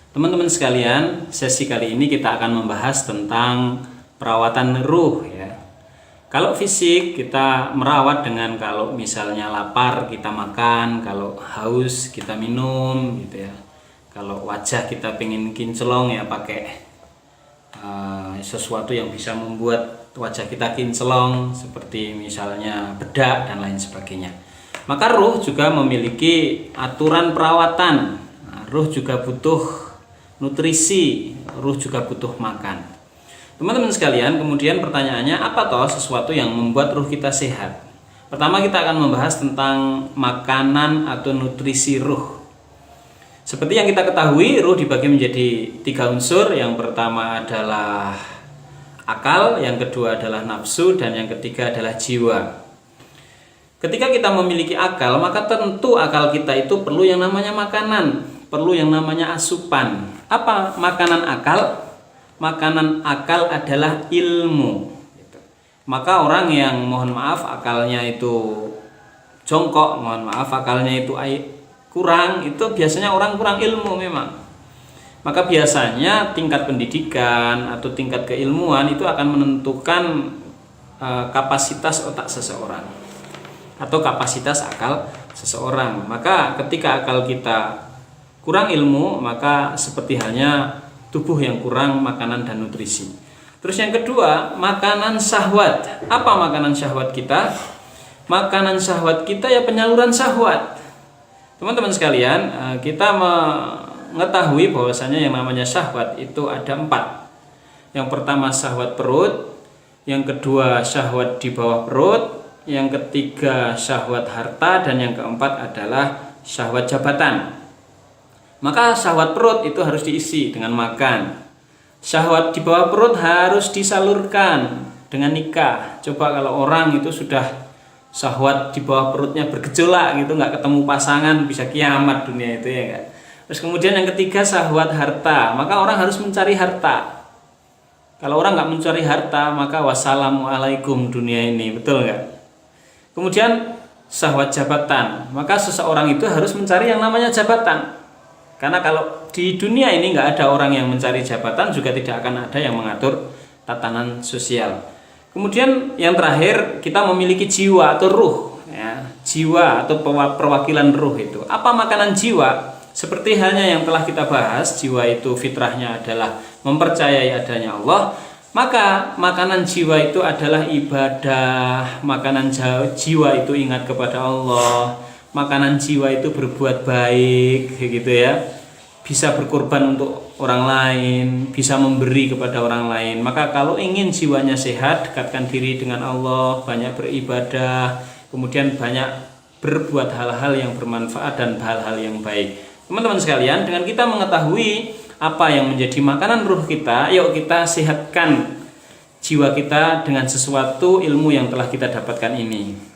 Teman-teman sekalian, sesi kali ini kita akan membahas tentang perawatan ruh ya. Kalau fisik kita merawat dengan kalau misalnya lapar kita makan, kalau haus kita minum gitu ya. Kalau wajah kita pengen kinclong ya pakai sesuatu yang bisa membuat wajah kita kinclong seperti misalnya bedak dan lain sebagainya. Maka ruh juga memiliki aturan perawatan. Ruh juga butuh nutrisi, ruh juga butuh makan. Teman-teman sekalian, kemudian pertanyaannya apa toh sesuatu yang membuat ruh kita sehat? Pertama kita akan membahas tentang makanan atau nutrisi ruh. Seperti yang kita ketahui, ruh dibagi menjadi 3 unsur. Yang pertama adalah akal, yang kedua adalah nafsu, dan yang ketiga adalah jiwa. Ketika kita memiliki akal, maka tentu akal kita itu perlu yang namanya makanan, perlu yang namanya asupan. Apa makanan akal? Makanan akal adalah ilmu. Maka orang yang mohon maaf akalnya itu jongkok, mohon maaf akalnya itu kurang, itu biasanya orang kurang ilmu memang. Maka biasanya tingkat pendidikan atau tingkat keilmuan itu akan menentukan kapasitas otak seseorang atau kapasitas akal seseorang. Maka ketika akal kita kurang ilmu, maka seperti halnya tubuh yang kurang makanan dan nutrisi. Terus yang kedua, makanan syahwat. Apa makanan syahwat kita? Makanan syahwat kita ya penyaluran syahwat. Teman-teman sekalian, kita mengetahui bahwasanya yang namanya syahwat itu ada 4. Yang pertama syahwat perut, yang kedua syahwat di bawah perut, yang ketiga syahwat harta, dan yang keempat adalah syahwat jabatan. Maka syahwat perut itu harus diisi dengan makan. Syahwat di bawah perut harus disalurkan dengan nikah. Coba kalau orang itu sudah syahwat di bawah perutnya bergejolak gitu, nggak ketemu pasangan, bisa kiamat dunia itu ya kan. Terus kemudian yang ketiga syahwat harta. Maka orang harus mencari harta. Kalau orang nggak mencari harta, maka wassalamualaikum dunia ini, betul nggak? Kemudian syahwat jabatan. Maka seseorang itu harus mencari yang namanya jabatan. Karena kalau di dunia ini nggak ada orang yang mencari jabatan, juga tidak akan ada yang mengatur tatanan sosial. Kemudian yang terakhir, kita memiliki jiwa atau ruh ya. Jiwa atau perwakilan ruh itu. Apa makanan jiwa? Seperti halnya yang telah kita bahas, jiwa itu fitrahnya adalah mempercayai adanya Allah. Maka makanan jiwa itu adalah ibadah. Makanan jiwa itu ingat kepada Allah. Makanan jiwa itu berbuat baik gitu ya, bisa berkorban untuk orang lain, bisa memberi kepada orang lain. Maka kalau ingin jiwanya sehat, dekatkan diri dengan Allah, banyak beribadah, kemudian banyak berbuat hal-hal yang bermanfaat dan hal-hal yang baik. Teman-teman sekalian, dengan kita mengetahui apa yang menjadi makanan ruh kita, yuk kita sehatkan jiwa kita dengan sesuatu ilmu yang telah kita dapatkan ini.